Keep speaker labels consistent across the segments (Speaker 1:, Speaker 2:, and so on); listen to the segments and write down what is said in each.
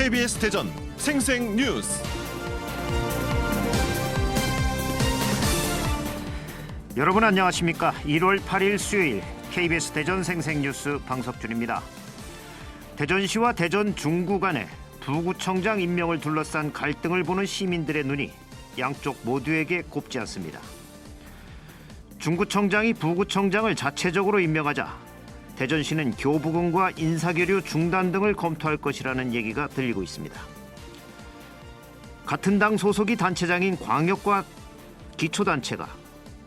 Speaker 1: KBS 대전 생생뉴스.
Speaker 2: 여러분 안녕하십니까? 1월 8일 수요일 KBS 대전 생생뉴스 방석준입니다. 대전시와 대전 중구 간의 부구청장 임명을 둘러싼 갈등을 보는 시민들의 눈이 양쪽 모두에게 곱지 않습니다. 중구청장이 부구청장을 자체적으로 임명하자 대전시는 교부금과 인사교류 중단 등을 검토할 것이라는 얘기가 들리고 있습니다. 같은 당 소속이 단체장인 광역과 기초단체가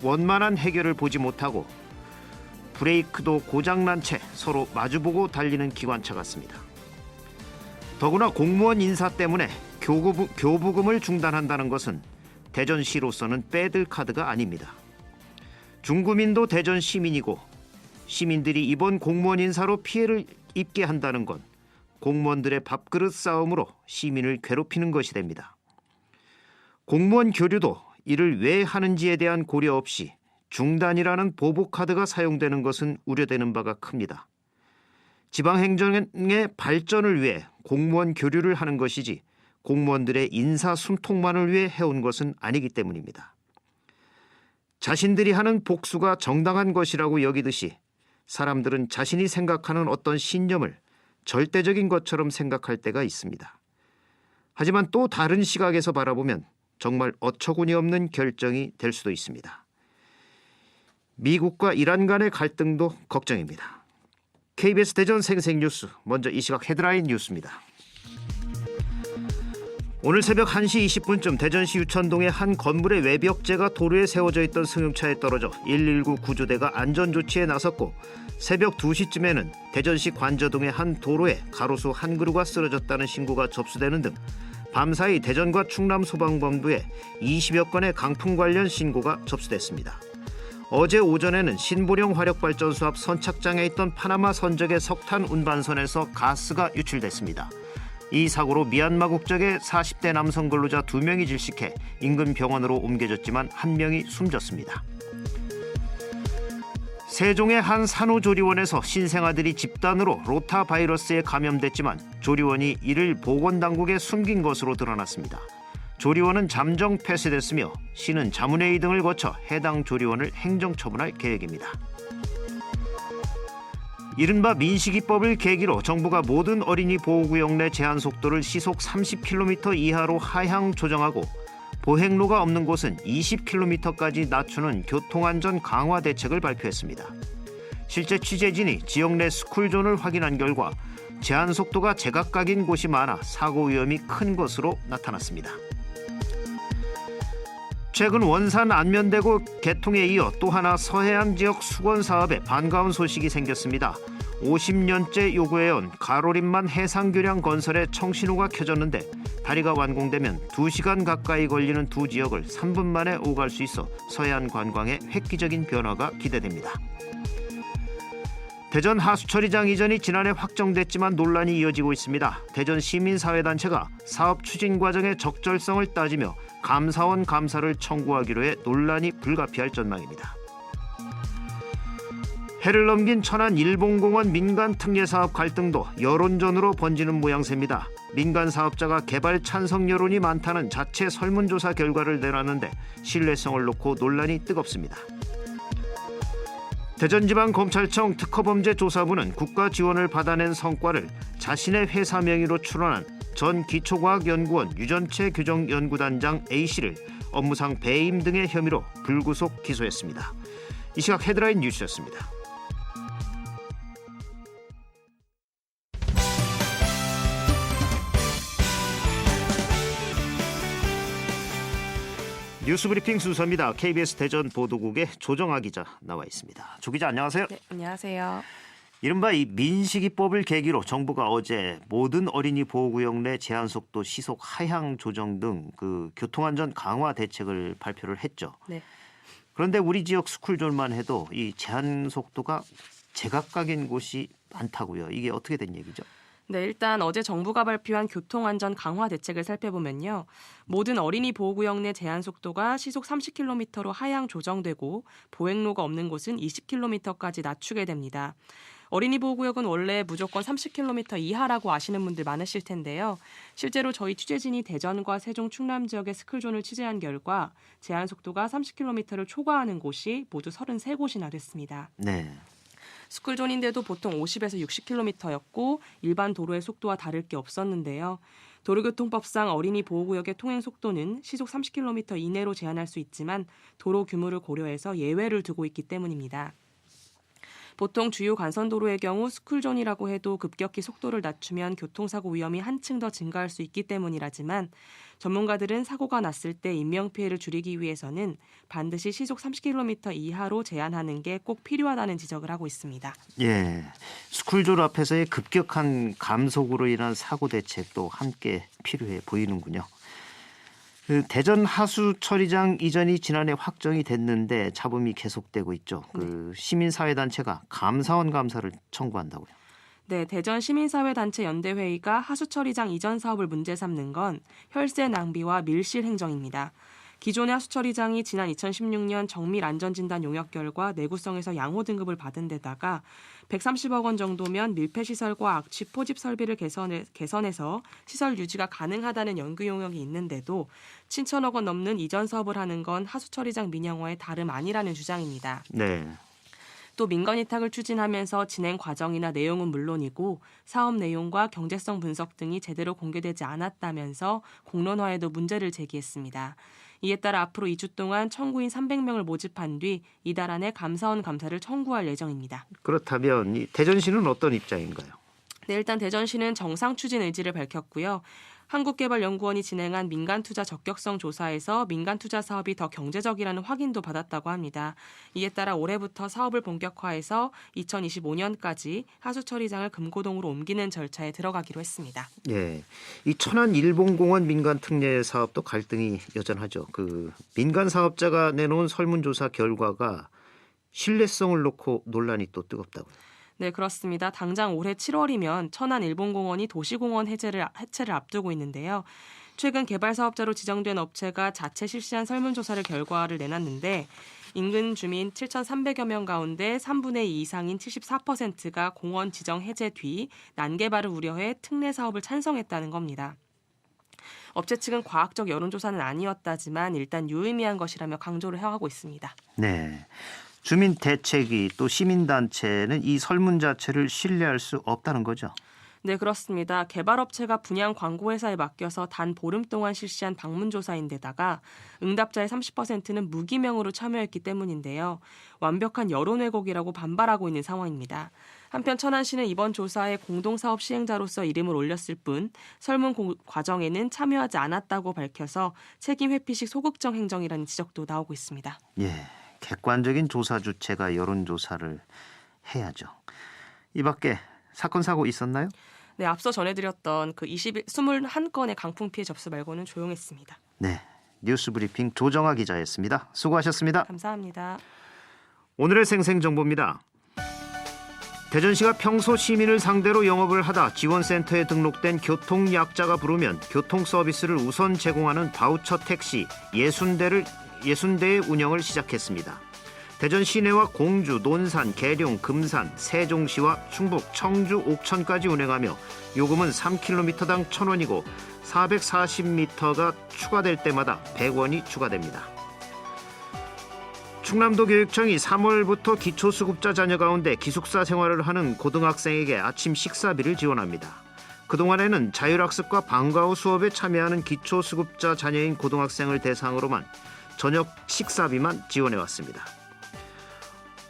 Speaker 2: 원만한 해결을 보지 못하고 브레이크도 고장난 채 서로 마주보고 달리는 기관차 같습니다. 더구나 공무원 인사 때문에 교부금을 중단한다는 것은 대전시로서는 빼들 카드가 아닙니다. 중구민도 대전 시민이고 시민들이 이번 공무원 인사로 피해를 입게 한다는 건 공무원들의 밥그릇 싸움으로 시민을 괴롭히는 것이 됩니다. 공무원 교류도 이를 왜 하는지에 대한 고려 없이 중단이라는 보복카드가 사용되는 것은 우려되는 바가 큽니다. 지방행정의 발전을 위해 공무원 교류를 하는 것이지 공무원들의 인사 숨통만을 위해 해온 것은 아니기 때문입니다. 자신들이 하는 복수가 정당한 것이라고 여기듯이 사람들은 자신이 생각하는 어떤 신념을 절대적인 것처럼 생각할 때가 있습니다. 하지만 또 다른 시각에서 바라보면 정말 어처구니 없는 결정이 될 수도 있습니다. 미국과 이란 간의 갈등도 걱정입니다. KBS 대전 생생뉴스, 먼저 이 시각 헤드라인 뉴스입니다. 오늘 새벽 1시 20분쯤 대전시 유천동의 한 건물의 외벽재가 도로에 세워져 있던 승용차에 떨어져 119 구조대가 안전조치에 나섰고 새벽 2시쯤에는 대전시 관저동의 한 도로에 가로수 한 그루가 쓰러졌다는 신고가 접수되는 등 밤사이 대전과 충남 소방본부에 20여 건의 강풍 관련 신고가 접수됐습니다. 어제 오전에는 신보령 화력발전소 앞 선착장에 있던 파나마 선적의 석탄 운반선에서 가스가 유출됐습니다. 이 사고로 미얀마 국적의 40대 남성 근로자 2명이 질식해 인근 병원으로 옮겨졌지만 1명이 숨졌습니다. 세종의 한 산후조리원에서 신생아들이 집단으로 로타 바이러스에 감염됐지만 조리원이 이를 보건당국에 숨긴 것으로 드러났습니다. 조리원은 잠정 폐쇄됐으며 시는 자문회의 등을 거쳐 해당 조리원을 행정처분할 계획입니다. 이른바 민식이법을 계기로 정부가 모든 어린이 보호구역 내 제한 속도를 시속 30km 이하로 하향 조정하고 보행로가 없는 곳은 20km까지 낮추는 교통안전 강화 대책을 발표했습니다. 실제 취재진이 지역 내 스쿨존을 확인한 결과 제한 속도가 제각각인 곳이 많아 사고 위험이 큰 것으로 나타났습니다. 최근 원산 안면대교 개통에 이어 또 하나 서해안 지역 수건 사업에 반가운 소식이 생겼습니다. 50년째 요구해온 가로림만 해상교량 건설에 청신호가 켜졌는데 다리가 완공되면 2시간 가까이 걸리는 두 지역을 3분 만에 오갈 수 있어 서해안 관광에 획기적인 변화가 기대됩니다. 대전 하수처리장 이전이 지난해 확정됐지만 논란이 이어지고 있습니다. 대전 시민사회단체가 사업 추진 과정의 적절성을 따지며 감사원 감사를 청구하기로 해 논란이 불가피할 전망입니다. 해를 넘긴 천안 일봉공원 민간 특례사업 갈등도 여론전으로 번지는 모양새입니다. 민간 사업자가 개발 찬성 여론이 많다는 자체 설문조사 결과를 내놨는데 신뢰성을 놓고 논란이 뜨겁습니다. 대전지방검찰청 특허범죄조사부는 국가 지원을 받아낸 성과를 자신의 회사 명의로 출원한 전 기초과학연구원 유전체 규정연구단장 A씨를 업무상 배임 등의 혐의로 불구속 기소했습니다. 이 시각 헤드라인 뉴스였습니다. 뉴스브리핑 순서입니다. KBS 대전 보도국의 조정아 기자 나와 있습니다. 조 기자 안녕하세요.
Speaker 3: 네, 안녕하세요.
Speaker 2: 이른바 이 민식이법을 계기로 정부가 어제 모든 어린이 보호구역 내 제한속도 시속 하향 조정 등 그 교통안전 강화 대책을 발표를 했죠.
Speaker 3: 네.
Speaker 2: 그런데 우리 지역 스쿨존만 해도 이 제한속도가 제각각인 곳이 많다고요. 이게 어떻게 된 얘기죠?
Speaker 3: 네, 일단 어제 정부가 발표한 교통안전 강화 대책을 살펴보면요. 모든 어린이 보호구역 내 제한 속도가 시속 30km로 하향 조정되고 보행로가 없는 곳은 20km까지 낮추게 됩니다. 어린이 보호구역은 원래 무조건 30km 이하라고 아시는 분들 많으실 텐데요. 실제로 저희 취재진이 대전과 세종, 충남 지역의 스쿨존을 취재한 결과 제한 속도가 30km를 초과하는 곳이 모두 33곳이나 됐습니다.
Speaker 2: 네.
Speaker 3: 스쿨존인데도 보통 50에서 60km였고 일반 도로의 속도와 다를 게 없었는데요. 도로교통법상 어린이 보호구역의 통행 속도는 시속 30km 이내로 제한할 수 있지만 도로 규모를 고려해서 예외를 두고 있기 때문입니다. 보통 주요 간선도로의 경우 스쿨존이라고 해도 급격히 속도를 낮추면 교통사고 위험이 한층 더 증가할 수 있기 때문이라지만 전문가들은 사고가 났을 때 인명피해를 줄이기 위해서는 반드시 시속 30km 이하로 제한하는 게 꼭 필요하다는 지적을 하고 있습니다.
Speaker 2: 예, 스쿨존 앞에서의 급격한 감속으로 인한 사고 대책도 함께 필요해 보이는군요. 그 대전 하수 처리장 이전이 지난해 확정이 됐는데 잡음이 계속되고 있죠. 그 시민사회단체가 감사원 감사를 청구한다고요.
Speaker 3: 네, 대전 시민사회단체 연대회의가 하수처리장 이전 사업을 문제 삼는 건 혈세 낭비와 밀실 행정입니다. 기존의 하수처리장이 지난 2016년 정밀 안전진단 용역 결과 내구성에서 양호 등급을 받은 데다가 130억 원 정도면 밀폐시설과 악취 포집 설비를 개선해서 시설 유지가 가능하다는 연구 용역이 있는데도 7천억 원 넘는 이전 사업을 하는 건 하수처리장 민영화의 다름 아니라는 주장입니다.
Speaker 2: 네.
Speaker 3: 또 민간위탁을 추진하면서 진행 과정이나 내용은 물론이고 사업 내용과 경제성 분석 등이 제대로 공개되지 않았다면서 공론화에도 문제를 제기했습니다. 이에 따라 앞으로 2주 동안 청구인 300명을 모집한 뒤 이달 안에 감사원 감사를 청구할 예정입니다.
Speaker 2: 그렇다면 이 대전시는 어떤 입장인가요?
Speaker 3: 네, 일단 대전시는 정상 추진 의지를 밝혔고요. 한국개발연구원이 진행한 민간투자 적격성 조사에서 민간투자 사업이 더 경제적이라는 확인도 받았다고 합니다. 이에 따라 올해부터 사업을 본격화해서 2025년까지 하수처리장을 금고동으로 옮기는 절차에 들어가기로 했습니다.
Speaker 2: 예, 이 천안 일본공원 민간 특례 사업도 갈등이 여전하죠. 그 민간 사업자가 내놓은 설문조사 결과가 신뢰성을 놓고 논란이 또 뜨겁다고요.
Speaker 3: 네, 그렇습니다. 당장 올해 7월이면 천안 일본공원이 도시공원 해체를 앞두고 있는데요. 최근 개발 사업자로 지정된 업체가 자체 실시한 설문조사를 결과를 내놨는데 인근 주민 7,300여 명 가운데 3분의 2 이상인 74%가 공원 지정 해제 뒤 난개발을 우려해 특례 사업을 찬성했다는 겁니다. 업체 측은 과학적 여론조사는 아니었다지만 일단 유의미한 것이라며 강조를 해가고 있습니다.
Speaker 2: 네. 주민 대책위 또 시민단체는 이 설문 자체를 신뢰할 수 없다는 거죠.
Speaker 3: 네, 그렇습니다. 개발업체가 분양 광고회사에 맡겨서 단 보름 동안 실시한 방문조사인데다가 응답자의 30%는 무기명으로 참여했기 때문인데요. 완벽한 여론 왜곡이라고 반발하고 있는 상황입니다. 한편 천안시는 이번 조사에 공동사업 시행자로서 이름을 올렸을 뿐 설문 과정에는 참여하지 않았다고 밝혀서 책임 회피식 소극적 행정이라는 지적도 나오고 있습니다.
Speaker 2: 예. 객관적인 조사 주체가 여론조사를 해야죠. 이 밖에 사건 사고 있었나요?
Speaker 3: 네, 앞서 전해드렸던 그 21건의 강풍 피해 접수 말고는 조용했습니다.
Speaker 2: 네, 뉴스브리핑 조정아 기자였습니다. 수고하셨습니다.
Speaker 3: 감사합니다.
Speaker 2: 오늘의 생생정보입니다. 대전시가 평소 시민을 상대로 영업을 하다 지원센터에 등록된 교통약자가 부르면 교통 서비스를 우선 제공하는 바우처 택시 60대의 운영을 시작했습니다. 대전 시내와 공주, 논산, 계룡, 금산, 세종시와 충북, 청주, 옥천까지 운행하며 요금은 3km당 1,000원이고 440m가 추가될 때마다 100원이 추가됩니다. 충남도 교육청이 3월부터 기초수급자 자녀 가운데 기숙사 생활을 하는 고등학생에게 아침 식사비를 지원합니다. 그동안에는 자율학습과 방과 후 수업에 참여하는 기초수급자 자녀인 고등학생을 대상으로만 저녁 식사비만 지원해왔습니다.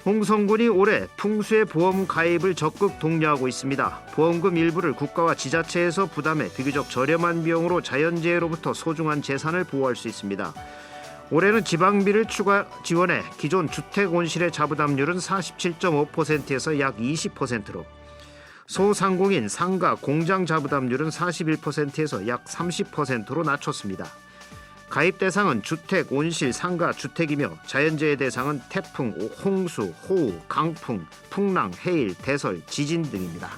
Speaker 2: 홍성군이 올해 풍수의 보험 가입을 적극 독려하고 있습니다. 보험금 일부를 국가와 지자체에서 부담해 비교적 저렴한 비용으로 자연재해로부터 소중한 재산을 보호할 수 있습니다. 올해는 지방비를 추가 지원해 기존 주택 온실의 자부담률은 47.5%에서 약 20%로 소상공인 상가 공장 자부담률은 41%에서 약 30%로 낮췄습니다. 가입 대상은 주택, 온실, 상가, 주택이며 자연재해 대상은 태풍, 홍수, 호우, 강풍, 풍랑, 해일, 대설, 지진 등입니다.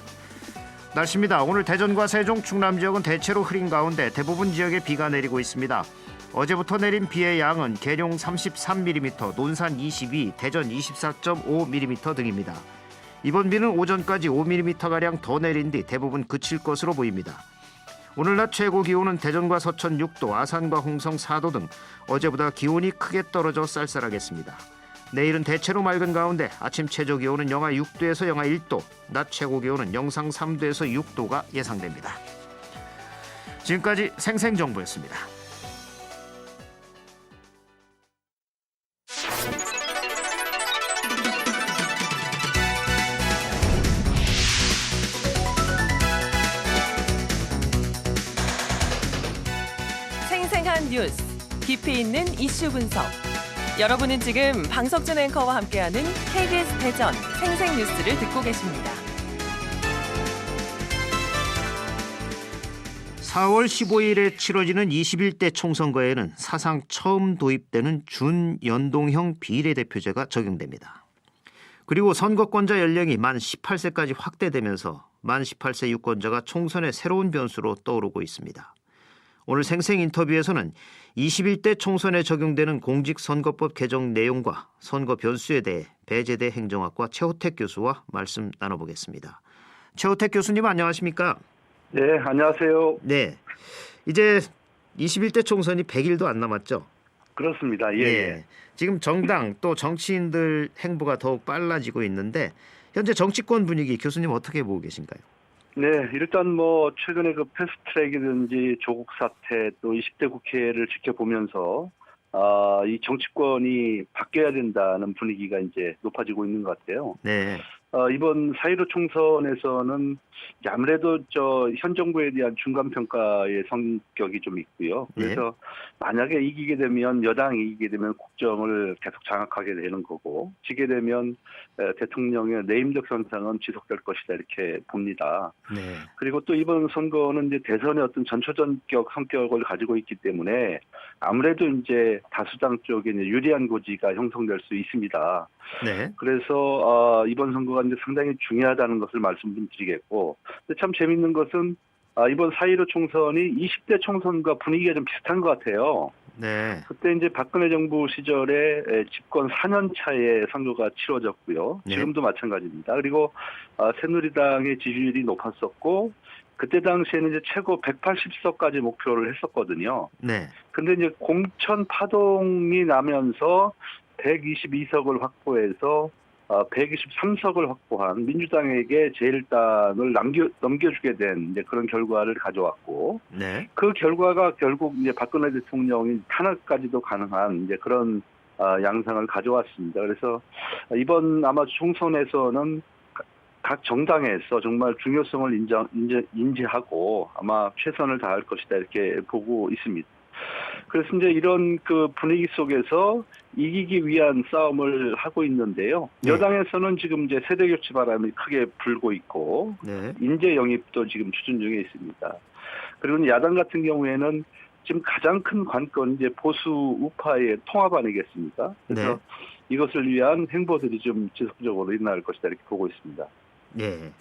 Speaker 2: 날씨입니다. 오늘 대전과 세종, 충남 지역은 대체로 흐린 가운데 대부분 지역에 비가 내리고 있습니다. 어제부터 내린 비의 양은 계룡 33mm, 논산 22, 대전 24.5mm 등입니다. 이번 비는 오전까지 5mm가량 더 내린 뒤 대부분 그칠 것으로 보입니다. 오늘 낮 최고 기온은 대전과 서천 6도, 아산과 홍성 4도 등 어제보다 기온이 크게 떨어져 쌀쌀하겠습니다. 내일은 대체로 맑은 가운데 아침 최저 기온은 영하 6도에서 영하 1도, 낮 최고 기온은 영상 3도에서 6도가 예상됩니다. 지금까지 생생정보였습니다.
Speaker 4: 생생한 뉴스, 깊이 있는 이슈 분석. 여러분은 지금 방석준 앵커와 함께하는 KBS 대전 생생뉴스를 듣고 계십니다.
Speaker 2: 4월 15일에 치러지는 21대 총선거에는 사상 처음 도입되는 준연동형 비례대표제가 적용됩니다. 그리고 선거권자 연령이 만 18세까지 확대되면서 만 18세 유권자가 총선의 새로운 변수로 떠오르고 있습니다. 오늘 생생 인터뷰에서는 21대 총선에 적용되는 공직선거법 개정 내용과 선거 변수에 대해 배재대 행정학과 최호택 교수와 말씀 나눠보겠습니다. 최호택 교수님 안녕하십니까?
Speaker 5: 네, 안녕하세요.
Speaker 2: 네, 이제 21대 총선이 100일도 안 남았죠?
Speaker 5: 그렇습니다. 예.
Speaker 2: 네. 지금 정당 또 정치인들 행보가 더욱 빨라지고 있는데 현재 정치권 분위기 교수님 어떻게 보고 계신가요?
Speaker 5: 네, 일단 뭐 최근에 그 패스트트랙이든지 조국 사태 또 20대 국회를 지켜보면서 이 정치권이 바뀌어야 된다는 분위기가 이제 높아지고 있는 것 같아요.
Speaker 2: 네.
Speaker 5: 이번 4.15 총선에서는 아무래도 현 정부에 대한 중간평가의 성격이 좀 있고요. 그래서 만약에 이기게 되면 여당이 이기게 되면 국정을 계속 장악하게 되는 거고 지게 되면 대통령의 내임적 현상은 지속될 것이다 이렇게 봅니다.
Speaker 2: 네.
Speaker 5: 그리고 또 이번 선거는 이제 대선의 어떤 전초전격 성격을 가지고 있기 때문에 아무래도 이제 다수당 쪽에 유리한 고지가 형성될 수 있습니다.
Speaker 2: 네.
Speaker 5: 그래서 이번 선거가 이제 상당히 중요하다는 것을 말씀 좀 드리겠고, 근데 참 재밌는 것은 이번 4.15 총선이 20대 총선과 분위기가 좀 비슷한 것 같아요.
Speaker 2: 네.
Speaker 5: 그때 이제 박근혜 정부 시절에 집권 4년 차에 선거가 치러졌고요.
Speaker 2: 네.
Speaker 5: 지금도 마찬가지입니다. 그리고 새누리당의 지지율이 높았었고, 그때 당시에는 이제 최고 180석까지 목표를 했었거든요.
Speaker 2: 네. 근데
Speaker 5: 이제 공천 파동이 나면서 122석을 확보해서 123석을 확보한 민주당에게 제1당을 넘겨주게 된 이제 그런 결과를 가져왔고,
Speaker 2: 네.
Speaker 5: 그 결과가 결국 이제 박근혜 대통령이 탄핵까지도 가능한 이제 그런 양상을 가져왔습니다. 그래서 이번 아마 총선에서는 각 정당에서 정말 중요성을 인지하고 아마 최선을 다할 것이다 이렇게 보고 있습니다. 그래서 이제 이런 그 분위기 속에서 이기기 위한 싸움을 하고 있는데요.
Speaker 2: 네.
Speaker 5: 여당에서는 지금 이제 세대 교체 바람이 크게 불고 있고,
Speaker 2: 네.
Speaker 5: 인재 영입도 지금 추진 중에 있습니다. 그리고 야당 같은 경우에는 지금 가장 큰 관건은 이제 보수 우파의 통합 아니겠습니까? 그래서
Speaker 2: 네.
Speaker 5: 이것을 위한 행보들이 좀 지속적으로 일어날 것이다 이렇게 보고 있습니다.
Speaker 2: 네.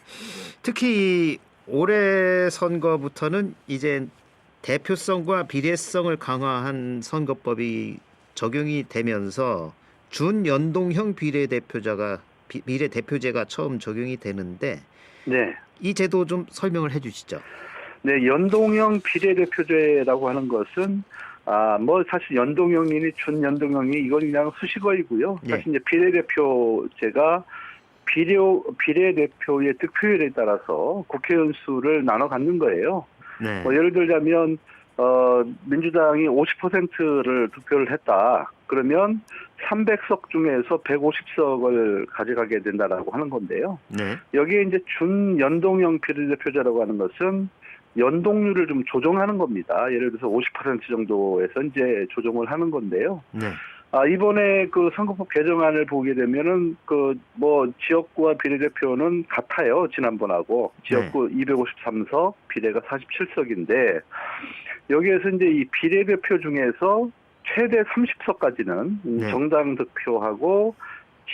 Speaker 2: 특히 올해 선거부터는 이제 대표성과 비례성을 강화한 선거법이 적용이 되면서 준연동형 비례대표제가 처음 적용이 되는데
Speaker 5: 네.
Speaker 2: 이 제도 좀 설명을 해주시죠.
Speaker 5: 네, 연동형 비례대표제라고 하는 것은 뭐 사실 연동형이니 준연동형이 이건 그냥 수식어이고요.
Speaker 2: 네.
Speaker 5: 사실 이제 비례대표제가 비례대표의 득표율에 따라서 국회의원 수를 나눠 갖는 거예요.
Speaker 2: 네.
Speaker 5: 뭐 예를 들자면 민주당이 50%를 득표를 했다. 그러면 300석 중에서 150석을 가져가게 된다라고 하는 건데요.
Speaker 2: 네.
Speaker 5: 여기에 이제 준연동형 비례대표제라고 하는 것은 연동률을 좀 조정하는 겁니다. 예를 들어서 50% 정도에서 이제 조정을 하는 건데요.
Speaker 2: 네.
Speaker 5: 이번에 그 선거법 개정안을 보게 되면은 지역구와 비례대표는 같아요. 지난번하고. 지역구 253석, 비례가 47석인데 여기에서 이제 이 비례대표 중에서 최대 30석까지는
Speaker 2: 네.
Speaker 5: 정당 득표하고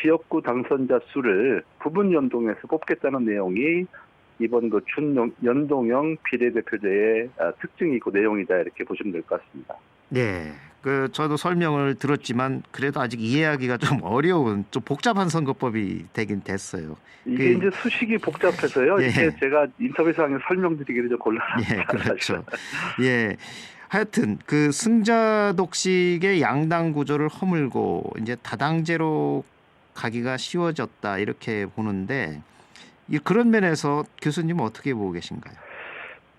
Speaker 5: 지역구 당선자 수를 부분 연동해서 뽑겠다는 내용이 이번 그 준연동형 비례대표제의 특징이고 내용이다 이렇게 보시면 될 것 같습니다.
Speaker 2: 네. 그 저도 설명을 들었지만 그래도 아직 이해하기가 좀 어려운 좀 복잡한 선거법이 되긴 됐어요.
Speaker 5: 이게 이제 수식이 복잡해서요.
Speaker 2: 예.
Speaker 5: 이게 제가 인터뷰상에 설명드리기를 좀 곤란합니다.
Speaker 2: 예, 그렇죠. 예. 하여튼 그 승자 독식의 양당 구조를 허물고 이제 다당제로 가기가 쉬워졌다 이렇게 보는데 그런 면에서 교수님은 어떻게 보고 계신가요?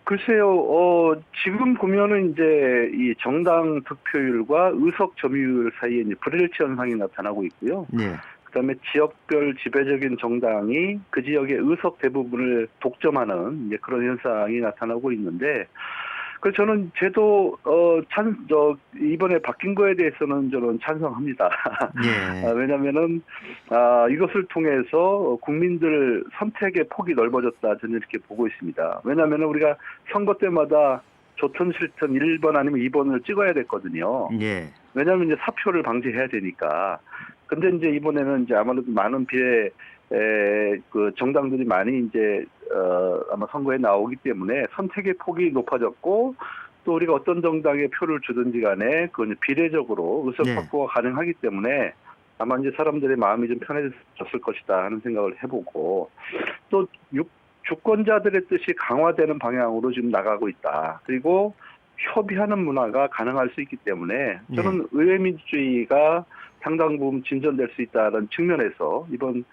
Speaker 5: 글쎄요, 지금 보면은 이제 이 정당 득표율과 의석 점유율 사이에 이제 불일치 현상이 나타나고 있고요.
Speaker 2: 예.
Speaker 5: 그다음에 지역별 지배적인 정당이 그 지역의 의석 대부분을 독점하는 이제 그런 현상이 나타나고 있는데, 그 저는 제도 이번에 바뀐 거에 대해서는 저는 찬성합니다.
Speaker 2: 예.
Speaker 5: 왜냐하면은 이것을 통해서 국민들 선택의 폭이 넓어졌다 저는 이렇게 보고 있습니다. 왜냐하면 우리가 선거 때마다 좋든 싫든 1번 아니면 2번을 찍어야 됐거든요.
Speaker 2: 예.
Speaker 5: 왜냐하면 이제 사표를 방지해야 되니까. 근데 이제 이번에는 이제 아무래도 많은 비례 그 정당들이 많이 이제 아마 선거에 나오기 때문에 선택의 폭이 높아졌고, 또 우리가 어떤 정당에 표를 주든지 간에 그건 비례적으로 의석
Speaker 2: 네.
Speaker 5: 확보가 가능하기 때문에 아마 이제 사람들의 마음이 좀 편해졌을 것이다 하는 생각을 해보고, 또 주권자들의 뜻이 강화되는 방향으로 지금 나가고 있다. 그리고 협의하는 문화가 가능할 수 있기 때문에 저는 의회민주주의가 상당 부분 진전될 수 있다는 측면에서 이번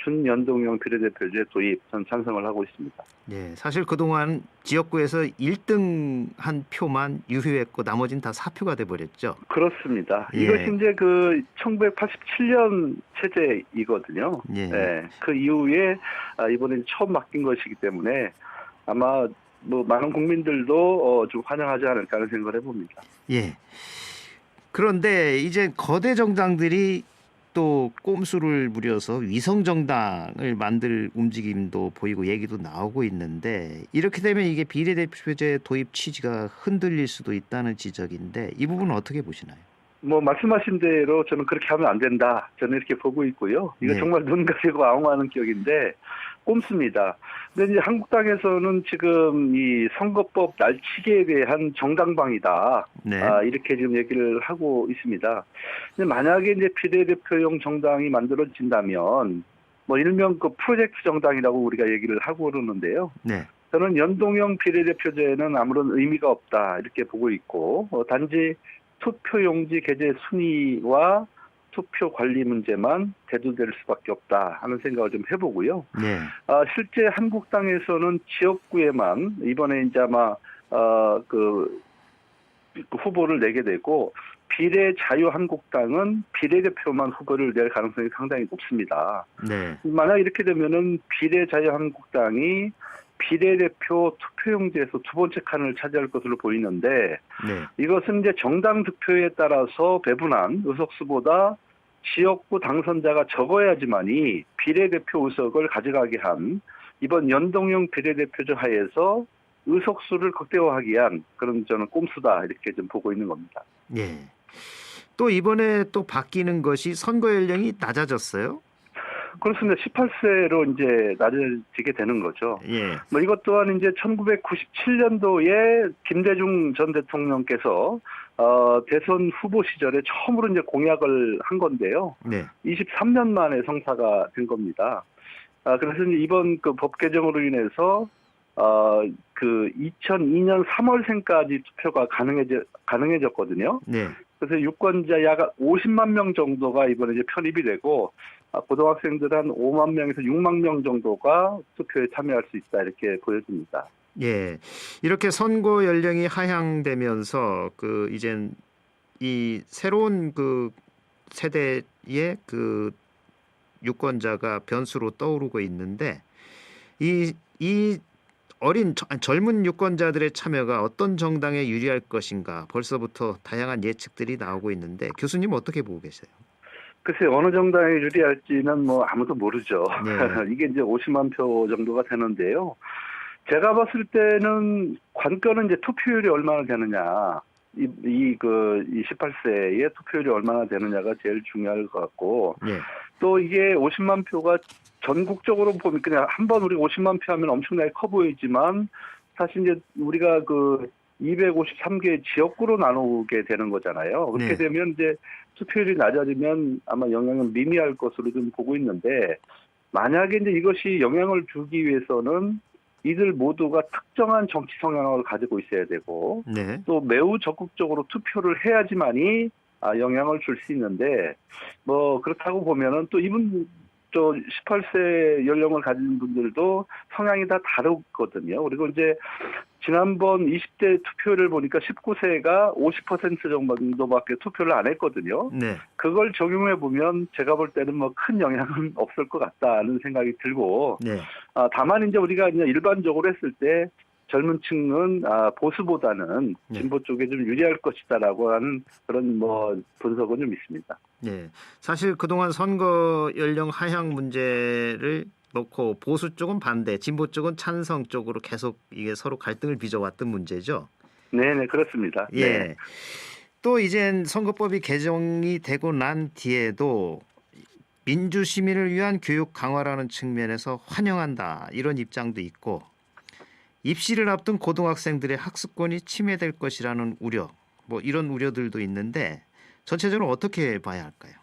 Speaker 5: 준연동형 비례대표제 도입 전 찬성을 하고 있습니다.
Speaker 2: 예, 사실 그동안 지역구에서 1등 한 표만 유효했고 나머지는 다 사표가 돼버렸죠.
Speaker 5: 그렇습니다.
Speaker 2: 예.
Speaker 5: 이것이 이제 그 1987년 체제이거든요.
Speaker 2: 예.
Speaker 5: 예, 그 이후에 이번에 처음 바뀐 것이기 때문에 아마 뭐 많은 국민들도 좀 환영하지 않을까 하는 생각을 해봅니다.
Speaker 2: 예. 그런데 이제 거대 정당들이 또 꼼수를 부려서 위성 정당을 만들 움직임도 보이고 얘기도 나오고 있는데, 이렇게 되면 이게 비례대표제 도입 취지가 흔들릴 수도 있다는 지적인데 이 부분은 어떻게 보시나요?
Speaker 5: 뭐 말씀하신 대로 저는 그렇게 하면 안 된다. 저는 이렇게 보고 있고요. 이거
Speaker 2: 네.
Speaker 5: 정말 눈 가리고 아웅하는 격인데 꼼수입니다. 근데 이제 한국당에서는 지금 이 선거법 날치기에 대한 정당방위다.
Speaker 2: 네.
Speaker 5: 이렇게 지금 얘기를 하고 있습니다. 근데 만약에 이제 비례대표용 정당이 만들어진다면 뭐 일명 그 프로젝트 정당이라고 우리가 얘기를 하고 그러는데요.
Speaker 2: 네.
Speaker 5: 저는 연동형 비례대표제는 아무런 의미가 없다 이렇게 보고 있고, 단지 투표용지 게재 순위와 투표 관리 문제만 대두될 수밖에 없다 하는 생각을 좀 해보고요.
Speaker 2: 네.
Speaker 5: 실제 한국당에서는 지역구에만 이번에 이제 아마 그 후보를 내게 되고, 비례 자유한국당은 비례대표만 후보를 낼 가능성이 상당히 높습니다.
Speaker 2: 네.
Speaker 5: 만약 이렇게 되면은 비례 자유한국당이 비례대표 투표용지에서 두 번째 칸을 차지할 것으로 보이는데,
Speaker 2: 네.
Speaker 5: 이것은 이제 정당 득표에 따라서 배분한 의석수보다 지역구 당선자가 적어야지만이 비례대표 의석을 가져가게 한 이번 연동형 비례대표제 하에서 의석수를 극대화하기 위한 그런 저는 꼼수다 이렇게 좀 보고 있는 겁니다.
Speaker 2: 예. 또 이번에 또 바뀌는 것이 선거 연령이 낮아졌어요.
Speaker 5: 그렇습니다. 18세로 이제 낮아지게 되는 거죠.
Speaker 2: 예.
Speaker 5: 뭐 이것 또한 이제 1997년도에 김대중 전 대통령께서 대선 후보 시절에 처음으로 이제 공약을 한 건데요.
Speaker 2: 네.
Speaker 5: 23년 만에 성사가 된 겁니다. 그래서 이제 이번 그 법 개정으로 인해서 그 2002년 3월생까지 투표가 가능해졌거든요.
Speaker 2: 네.
Speaker 5: 그래서 유권자 약 50만 명 정도가 이번에 이제 편입이 되고, 고등학생들 한 5만 명에서 6만 명 정도가 투표에 참여할 수 있다 이렇게 보여집니다.
Speaker 2: 예. 이렇게 선거 연령이 하향되면서 그 이젠 이 새로운 그 세대의 그 유권자가 변수로 떠오르고 있는데, 이 젊은 유권자들의 참여가 어떤 정당에 유리할 것인가 벌써부터 다양한 예측들이 나오고 있는데 교수님 어떻게 보고 계세요?
Speaker 5: 글쎄 어느 정당에 유리할지는 뭐 아무도 모르죠.
Speaker 2: 네.
Speaker 5: 이게 이제 50만 표 정도가 되는데요. 제가 봤을 때는 관건은 이제 투표율이 얼마나 되느냐, 이 18세의 투표율이 얼마나 되느냐가 제일 중요할 것 같고,
Speaker 2: 네.
Speaker 5: 또 이게 50만 표가 전국적으로 보면 그냥 한번 우리 50만 표 하면 엄청나게 커 보이지만, 사실 이제 우리가 그 253개 지역구로 나누게 되는 거잖아요. 그렇게
Speaker 2: 네.
Speaker 5: 되면 이제 투표율이 낮아지면 아마 영향은 미미할 것으로 좀 보고 있는데, 만약에 이제 이것이 영향을 주기 위해서는 이들 모두가 특정한 정치 성향을 가지고 있어야 되고,
Speaker 2: 네.
Speaker 5: 또 매우 적극적으로 투표를 해야지만이 영향을 줄 수 있는데, 뭐 그렇다고 보면은 또 이분 또 18세 연령을 가진 분들도 성향이 다 다르거든요. 그리고 이제 지난번 20대 투표를 보니까 19세가 50% 정도밖에 투표를 안 했거든요.
Speaker 2: 네.
Speaker 5: 그걸 적용해 보면 제가 볼 때는 뭐 큰 영향은 없을 것 같다는 생각이 들고,
Speaker 2: 네.
Speaker 5: 다만 이제 우리가 그냥 일반적으로 했을 때 젊은 층은 보수보다는
Speaker 2: 네.
Speaker 5: 진보 쪽에 좀 유리할 것이다라고 하는 그런 뭐 분석은 좀 있습니다.
Speaker 2: 네. 사실 그동안 선거 연령 하향 문제를 놓고 보수 쪽은 반대, 진보 쪽은 찬성 쪽으로 계속 이게 서로 갈등을 빚어왔던 문제죠.
Speaker 5: 네네, 그렇습니다.
Speaker 2: 예.
Speaker 5: 네.
Speaker 2: 또 이젠 선거법이 개정이 되고 난 뒤에도 민주 시민을 위한 교육 강화라는 측면에서 환영한다, 이런 입장도 있고, 입시를 앞둔 고등학생들의 학습권이 침해될 것이라는 우려, 뭐 이런 우려들도 있는데 전체적으로 어떻게 봐야 할까요?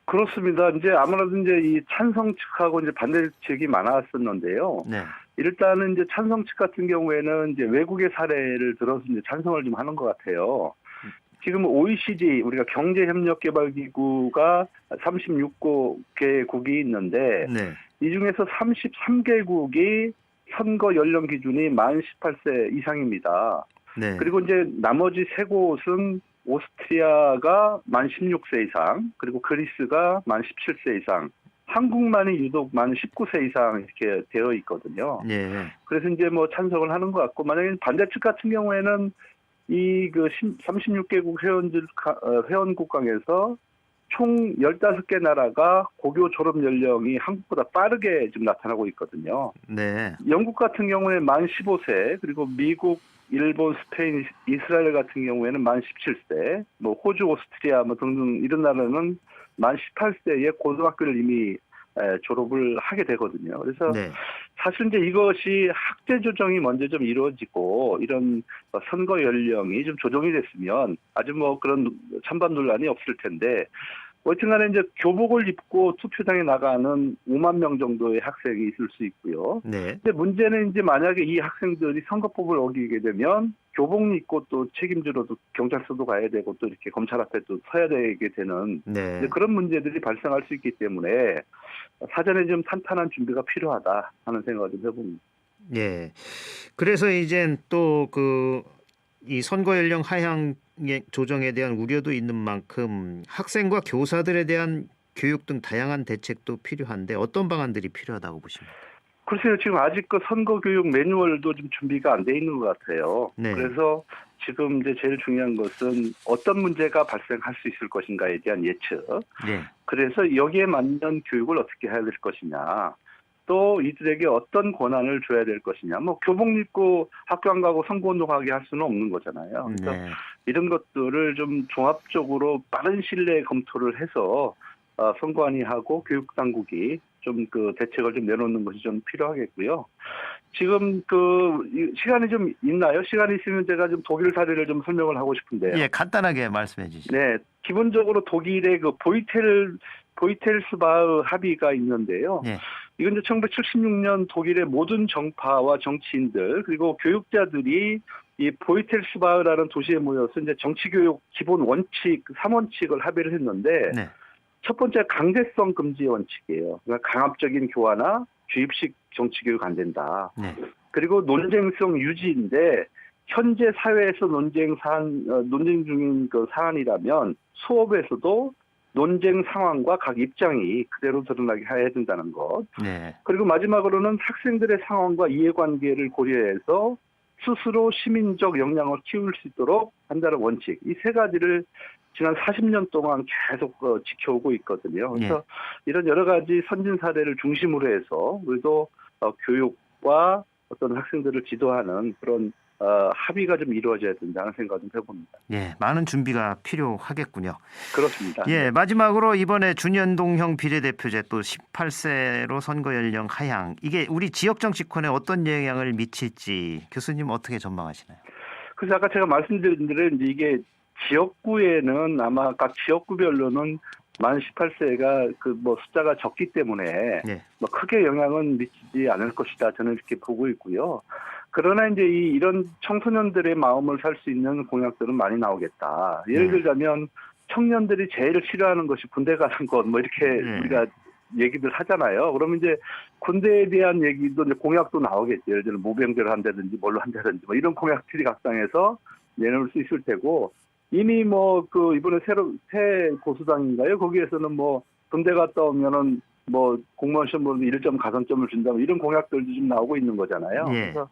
Speaker 5: 그렇습니다. 이제 아무래도 이제 이 찬성 측하고 이제 반대 측이 많았었는데요.
Speaker 2: 네.
Speaker 5: 일단은 이제 찬성 측 같은 경우에는 이제 외국의 사례를 들어서 이제 찬성을 좀 하는 것 같아요. 지금 OECD, 우리가 경제협력개발기구가 36개국이 있는데,
Speaker 2: 네.
Speaker 5: 이 중에서 33개국이 선거 연령 기준이 만 18세 이상입니다.
Speaker 2: 네.
Speaker 5: 그리고 이제 나머지 세 곳은 오스트리아가 만 16세 이상, 그리고 그리스가 만 17세 이상, 한국만이 유독 만 19세 이상 이렇게 되어 있거든요.
Speaker 2: 네.
Speaker 5: 그래서 이제 뭐 찬성을 하는 것 같고, 만약에 반대측 같은 경우에는 이 그 36개국 회원국 강에서 총 15개 나라가 고교 졸업 연령이 한국보다 빠르게 지금 나타나고 있거든요.
Speaker 2: 네.
Speaker 5: 영국 같은 경우에는 만 15세, 그리고 미국, 일본, 스페인, 이스라엘 같은 경우에는 만 17세, 뭐 호주, 오스트리아 뭐 등등 이런 나라는 만 18세에 고등학교를 이미 졸업을 하게 되거든요. 그래서
Speaker 2: 네.
Speaker 5: 사실 이제 이것이 학제 조정이 먼저 좀 이루어지고 이런 선거 연령이 좀 조정이 됐으면 아주 뭐 그런 찬반 논란이 없을 텐데, 어쨌든간에 이제 교복을 입고 투표장에 나가는 5만 명 정도의 학생이 있을 수 있고요.
Speaker 2: 네.
Speaker 5: 근데 문제는 이제 만약에 이 학생들이 선거법을 어기게 되면 교복 입고 또 책임지러도 경찰서도 가야 되고 또 이렇게 검찰 앞에 또 서야 되게 되는
Speaker 2: 네.
Speaker 5: 이제 그런 문제들이 발생할 수 있기 때문에 사전에 좀 탄탄한 준비가 필요하다 하는 생각을 좀 해봅니다.
Speaker 2: 예. 그래서 이젠 또 이 선거 연령 하향 조정에 대한 우려도 있는 만큼 학생과 교사들에 대한 교육 등 다양한 대책도 필요한데 어떤 방안들이 필요하다고 보십니까?
Speaker 5: 글쎄요, 지금 아직 그 선거교육 매뉴얼도 좀 준비가 안 돼 있는 것 같아요.
Speaker 2: 네.
Speaker 5: 그래서 지금 이제 제일 중요한 것은 어떤 문제가 발생할 수 있을 것인가에 대한 예측.
Speaker 2: 네.
Speaker 5: 그래서 여기에 맞는 교육을 어떻게 해야 될 것이냐. 또 이들에게 어떤 권한을 줘야 될 것이냐. 뭐 교복 입고 학교 안 가고 선거운동하게 할 수는 없는 거잖아요. 그래서
Speaker 2: 네.
Speaker 5: 이런 것들을 좀 종합적으로 빠른 시일내에 검토를 해서 선관위하고 교육당국이 좀 그 대책을 좀 내놓는 것이 좀 필요하겠고요. 지금 시간이 좀 있나요? 시간이 있으면 제가 좀 독일 사례를 좀 설명을 하고 싶은데요.
Speaker 2: 예, 간단하게 말씀해 주시죠.
Speaker 5: 네, 기본적으로 독일의 그 보이텔스바흐 합의가 있는데요.
Speaker 2: 예.
Speaker 5: 이건 이제 1976년 독일의 모든 정파와 정치인들 그리고 교육자들이 이 보이텔스바흐라는 도시에 모여서 이제 정치교육 기본 원칙 3원칙을 합의를 했는데,
Speaker 2: 네.
Speaker 5: 첫 번째 강제성 금지 원칙이에요. 그러니까 강압적인 교화나 주입식 정치교육 안 된다.
Speaker 2: 네.
Speaker 5: 그리고 논쟁성 유지인데, 현재 사회에서 논쟁 중인 그 사안이라면 수업에서도 논쟁 상황과 각 입장이 그대로 드러나게 해야 된다는 것.
Speaker 2: 네.
Speaker 5: 그리고 마지막으로는 학생들의 상황과 이해관계를 고려해서 스스로 시민적 역량을 키울 수 있도록 한다는 원칙. 이 세 가지를 지난 40년 동안 계속 지켜오고 있거든요. 그래서 이런 여러 가지 선진 사례를 중심으로 해서 우리도 교육과 어떤 학생들을 지도하는 그런 합의가 좀 이루어져야 된다는 생각을 좀 해봅니다.
Speaker 2: 예, 많은 준비가 필요하겠군요.
Speaker 5: 그렇습니다.
Speaker 2: 예, 마지막으로 이번에 준연동형 비례대표제 또 18세로 선거 연령 하향, 이게 우리 지역 정치권에 어떤 영향을 미칠지 교수님 어떻게 전망하시나요?
Speaker 5: 그래서 아까 제가 말씀드린 대로 이제 이게 지역구에는 아마 각 지역구별로는 만 18세가 그 뭐 숫자가 적기 때문에
Speaker 2: 네.
Speaker 5: 뭐 크게 영향은 미치지 않을 것이다. 저는 이렇게 보고 있고요. 그러나 이제 이런 청소년들의 마음을 살 수 있는 공약들은 많이 나오겠다. 예를 들자면 청년들이 제일 싫어하는 것이 군대 가는 것, 뭐 이렇게 우리가 얘기들 하잖아요. 그러면 이제 군대에 대한 얘기도 이제 공약도 나오겠죠. 예를 들어 모병제를 한다든지 뭘로 한다든지 뭐 이런 공약들이 각당해서 내놓을 수 있을 테고 이미 뭐 그 이번에 새 보수당인가요? 거기에서는 뭐 군대 갔다 오면은 뭐 공무원 시험 보는데 1점 가산점을 준다 뭐 이런 공약들도 좀 나오고 있는 거잖아요.
Speaker 2: 예.
Speaker 5: 그래서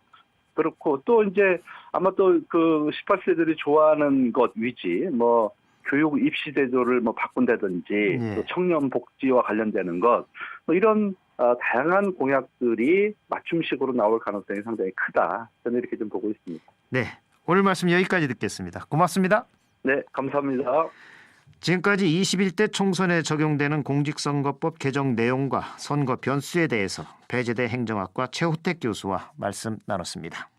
Speaker 5: 그렇고 또 이제 아마 또 그 18세들이 좋아하는 것 위지 뭐 교육 입시 제도를 뭐 바꾼다든지 또 청년 복지와 관련되는 것 뭐 이런 다양한 공약들이 맞춤식으로 나올 가능성이 상당히 크다. 저는 이렇게 좀 보고 있습니다.
Speaker 2: 네, 오늘 말씀 여기까지 듣겠습니다. 고맙습니다.
Speaker 5: 네, 감사합니다.
Speaker 2: 지금까지 21대 총선에 적용되는 공직선거법 개정 내용과 선거 변수에 대해서 배재대 행정학과 최호택 교수와 말씀 나눴습니다.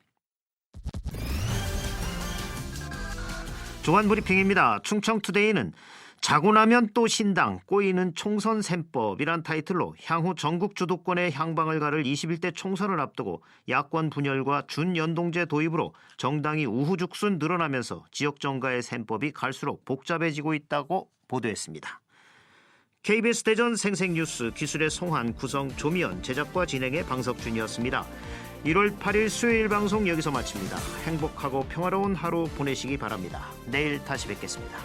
Speaker 2: 주간 브리핑입니다. 충청투데이는 자고 나면 또 신당, 꼬이는 총선 셈법이란 타이틀로 향후 전국 주도권의 향방을 가를 21대 총선을 앞두고 야권 분열과 준연동제 도입으로 정당이 우후죽순 늘어나면서 지역 정가의 셈법이 갈수록 복잡해지고 있다고 보도했습니다. KBS 대전 생생뉴스 기술의 송한, 구성 조미연, 제작과 진행의 방석준이었습니다. 1월 8일 수요일 방송 여기서 마칩니다. 행복하고 평화로운 하루 보내시기 바랍니다. 내일 다시 뵙겠습니다.